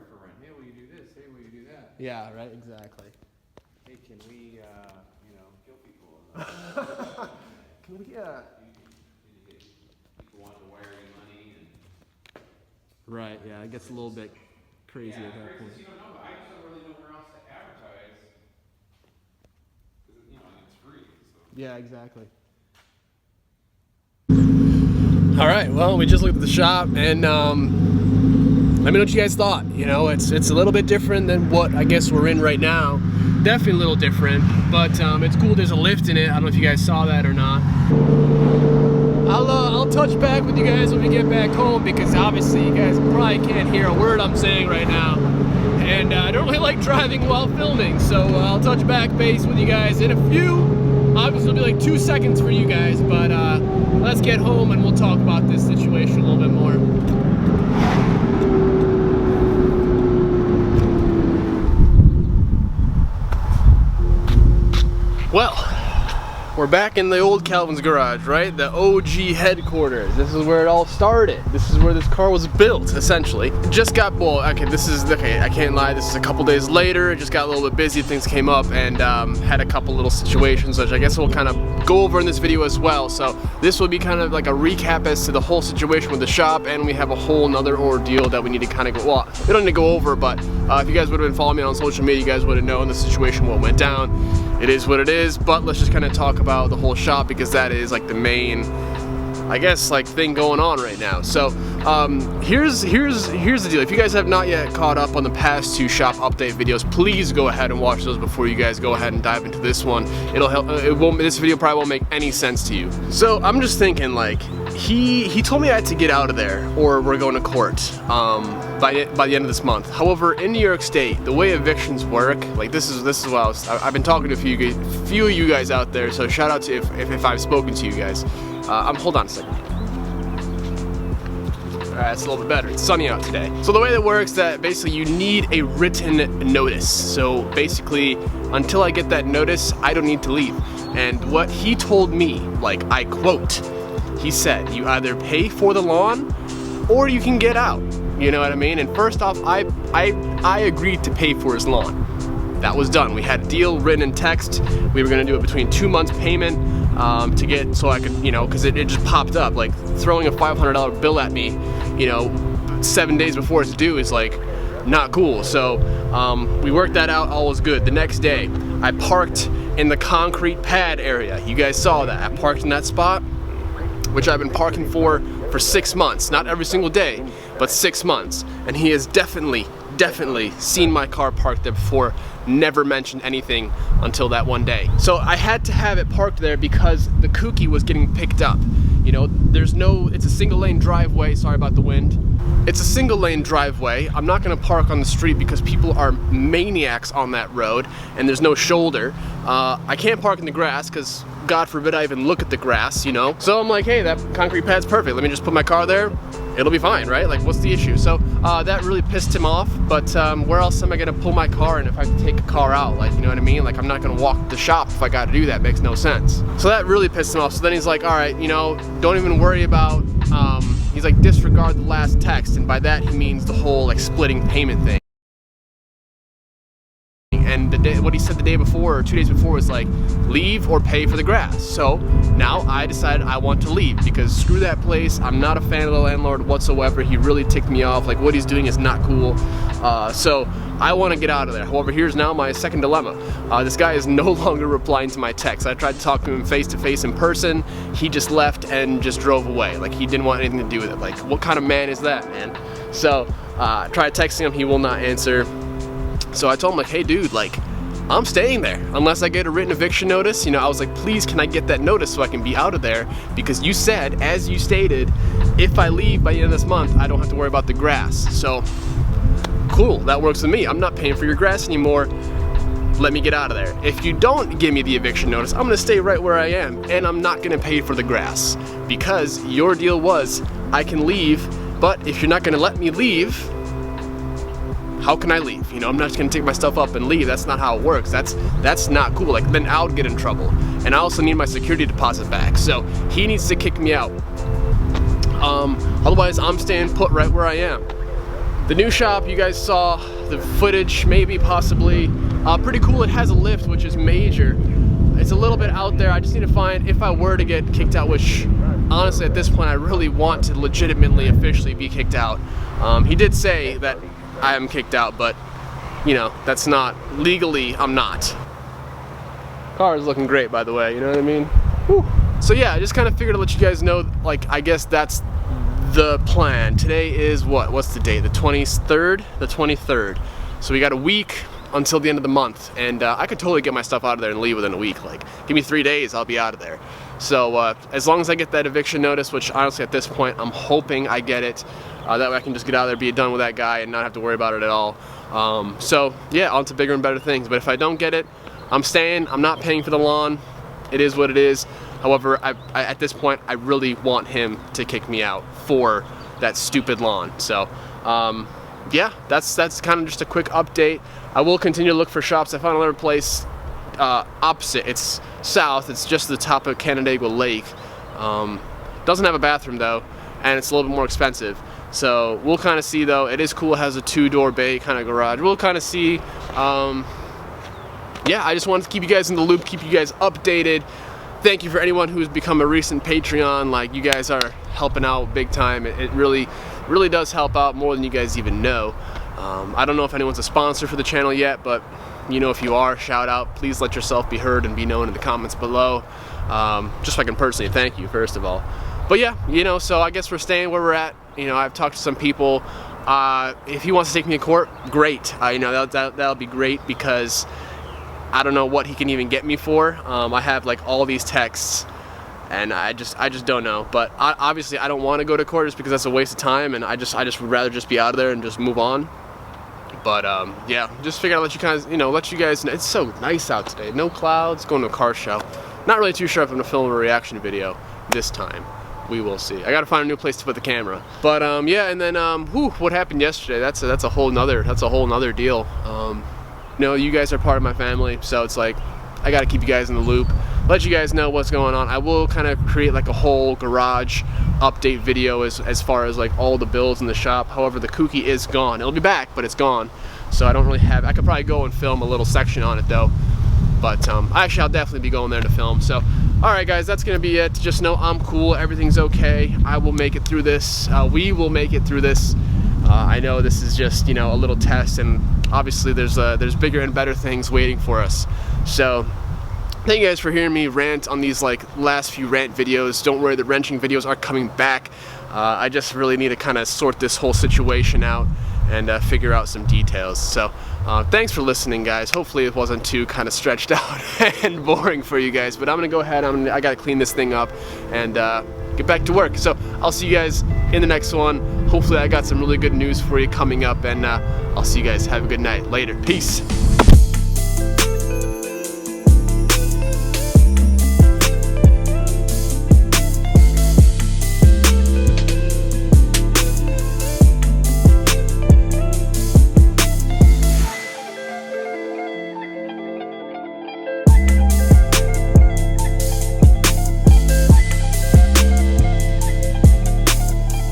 for rent. Hey, will you do this? Hey, will you do that? Yeah, right, exactly. Hey, can we, you know, kill people? Can we, People want to wire you money and... Right, yeah, it gets a little bit crazy at that point. You don't know, I just don't really know where else to advertise. Because, you know, it's free. So. Yeah, exactly. All right, well, we just looked at the shop, and let me know what you guys thought. You know, it's a little bit different than what I guess we're in right now. Definitely a little different, but it's cool. There's a lift in it. I don't know if you guys saw that or not. I'll touch back with you guys when we get back home, because obviously you guys probably can't hear a word I'm saying right now, and I don't really like driving while filming, so I'll touch back base with you guys in a few. Obviously it'll be like 2 seconds for you guys, but let's get home and we'll talk about this situation a little bit more. Well, we're back in the old Calvin's garage, right? The OG headquarters. This is where it all started. This is where this car was built, essentially. It just got, well, okay, I can't lie, this is a couple days later. It just got a little bit busy, things came up, and had a couple little situations, which I guess we'll kind of go over in this video as well. So this will be kind of like a recap as to the whole situation with the shop, and we have a whole nother ordeal that we need to kind of go, well, we don't need to go over, but if you guys would have been following me on social media, you guys would have known the situation, what went down. It is what it is, but let's just kind of talk about the whole shop, because that is like the main, I guess, like thing going on right now. So here's the deal. If you guys have not yet caught up on the past 2 shop update videos, please go ahead and watch those before you guys go ahead and dive into this one. It'll help. This video probably won't make any sense to you. So I'm just thinking, like, he told me I had to get out of there or we're going to court by the end of this month. However, in New York State, the way evictions work, like this is what I've been talking to a few of you guys out there. So shout out to if I've spoken to you guys. Hold on a second. Alright, it's a little bit better. It's sunny out today. So the way that works, that basically you need a written notice. So basically, until I get that notice, I don't need to leave. And what he told me, like, I quote, he said, you either pay for the lawn or you can get out. You know what I mean? And first off, I agreed to pay for his lawn. That was done. We had a deal written in text. We were gonna do it between 2 months payment to get, so I could, you know, because it just popped up. Like throwing a $500 bill at me, you know, 7 days before it's due is like not cool. So we worked that out, all was good. The next day, I parked in the concrete pad area. You guys saw that. I parked in that spot, which I've been parking for 6 months. Not every single day, but 6 months. And he has definitely seen my car parked there before, never mentioned anything until that one day. So I had to have it parked there because the kooky was getting picked up. You know, it's a single lane driveway, sorry about the wind. It's a single lane driveway. I'm not gonna park on the street because people are maniacs on that road and there's no shoulder. I can't park in the grass because God forbid I even look at the grass, you know? So I'm like, hey, that concrete pad's perfect. Let me just put my car there. It'll be fine, right? Like, what's the issue? So that really pissed him off, but where else am I gonna pull my car in if I have to take a car out? Like, you know what I mean? Like, I'm not gonna walk the shop if I gotta do that. Makes no sense. So that really pissed him off. So then he's like, all right, you know, don't even worry about, he's like, disregard the last text. And by that, he means the whole, like, splitting payment thing. And what he said the day before or 2 days before was like, leave or pay for the grass. So now I decided I want to leave because screw that place. I'm not a fan of the landlord whatsoever. He really ticked me off. Like, what he's doing is not cool. So I want to get out of there. However, here's now my second dilemma. This guy is no longer replying to my texts. I tried to talk to him face to face in person. He just left and just drove away. Like, he didn't want anything to do with it. Like, what kind of man is that, man? So I tried texting him. He will not answer. So I told him, like, hey dude, like, I'm staying there unless I get a written eviction notice. You know, I was like, please, can I get that notice so I can be out of there? Because you said, as you stated, if I leave by the end of this month, I don't have to worry about the grass. So, cool, that works with me. I'm not paying for your grass anymore. Let me get out of there. If you don't give me the eviction notice, I'm gonna stay right where I am, and I'm not gonna pay for the grass. Because your deal was, I can leave, but if you're not gonna let me leave, how can I leave? You know, I'm not just gonna take my stuff up and leave. That's not how it works. That's not cool. Like, then I'll get in trouble. And I also need my security deposit back. So he needs to kick me out. Otherwise, I'm staying put right where I am. The new shop, you guys saw the footage, maybe, possibly. Pretty cool. It has a lift, which is major. It's a little bit out there. I just need to find, if I were to get kicked out, which honestly at this point I really want to legitimately officially be kicked out. He did say that I am kicked out, but you know, that's not legally, I'm not. Car is looking great, by the way, you know what I mean? Whew. So yeah, I just kind of figured to let you guys know, like, I guess that's the plan. Today is what? What's the date? The 23rd? The 23rd. So we got a week until the end of the month, and I could totally get my stuff out of there and leave within a week. Like, give me 3 days, I'll be out of there. So as long as I get that eviction notice, which honestly at this point I'm hoping I get it, that way I can just get out of there, be done with that guy, and not have to worry about it at all. So yeah, on to bigger and better things. But if I don't get it, I'm staying. I'm not paying for the lawn. It is what it is. However, I at this point I really want him to kick me out for that stupid lawn. So yeah, that's kind of just a quick update. I will continue to look for shops. I found another place opposite. It's south. It's just the top of Canandaigua Lake. Doesn't have a bathroom though, and it's a little bit more expensive. So we'll kind of see though. It is cool. It has a 2-door bay kind of garage. We'll kind of see. Yeah, I just wanted to keep you guys in the loop, keep you guys updated. Thank you for anyone who's become a recent Patreon. Like, you guys are helping out big time. It really does help out more than you guys even know. I don't know if anyone's a sponsor for the channel yet, but you know, if you are, shout out. Please let yourself be heard and be known in the comments below. Just so I can personally thank you, first of all. But yeah, you know, so I guess we're staying where we're at. You know, I've talked to some people. If he wants to take me to court, great. You know, that'll be great, because I don't know what he can even get me for. I have like all these texts, and I just don't know. But obviously I don't want to go to court just because that's a waste of time, and I just would rather just be out of there and just move on. But yeah, just figured I'd let you guys, you know, let you guys know. It's so nice out today. No clouds, going to a car show. Not really too sure if I'm gonna film a reaction video this time. We will see. I gotta find a new place to put the camera. But yeah, and then what happened yesterday? That's a whole nother deal. You know, you guys are part of my family, so it's like I gotta keep you guys in the loop, let you guys know what's going on. I will kind of create like a whole garage update video as far as like all the bills in the shop. However, the kooky is gone. It'll be back, but it's gone. So I don't really have. I could probably go and film a little section on it though. But actually, I'll definitely be going there to film. So, all right, guys, that's gonna be it. Just know I'm cool. Everything's okay. I will make it through this. We will make it through this. I know this is just, you know, a little test, and obviously there's bigger and better things waiting for us. So thank you guys for hearing me rant on these like last few rant videos. Don't worry, the wrenching videos are coming back. I just really need to kind of sort this whole situation out and figure out some details. So thanks for listening, guys. Hopefully it wasn't too kind of stretched out and boring for you guys, but I'm gonna go ahead. I gotta clean this thing up and get back to work. So I'll see you guys in the next one. Hopefully I got some really good news for you coming up, and I'll see you guys. Have a good night. Later. Peace.